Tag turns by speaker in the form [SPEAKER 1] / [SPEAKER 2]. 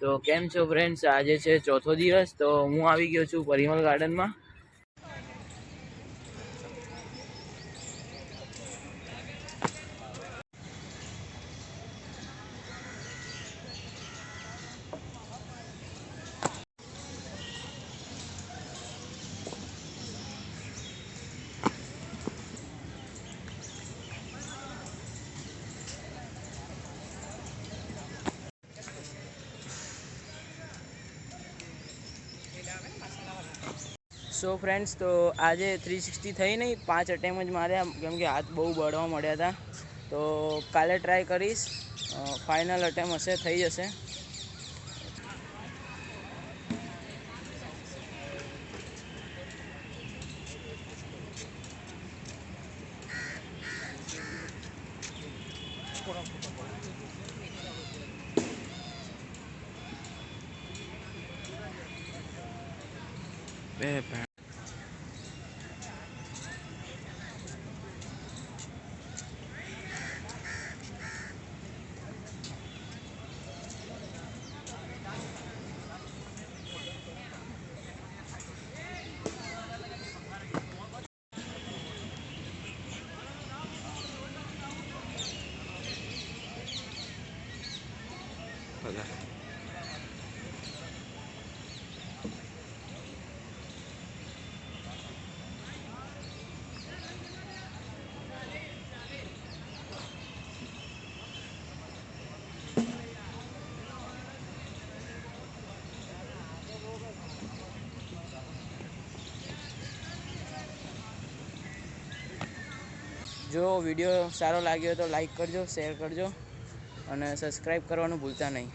[SPEAKER 1] તો કેમ છો ફ્રેન્ડ્સ? આજે છે ચોથો દિવસ, તો હું આવી ગયો છું પરિમલ ગાર્ડનમાં. સો ફ્રેન્ડ્સ, તો આજે 360 થઈ નહીં, 5 અટેમ્પ જ માર્યા કેમ કે હાથ બહુ બળવા મળ્યા હતા. તો કાલે ટ્રાય કરીશ, ફાઇનલ અટેમ્પ હશે, થઈ જશે. જો વિડીયો સારો લાગ્યો તો લાઈક કરજો, શેર કરજો અને સબસ્ક્રાઈબ કરવાનું ભૂલતા નહીં.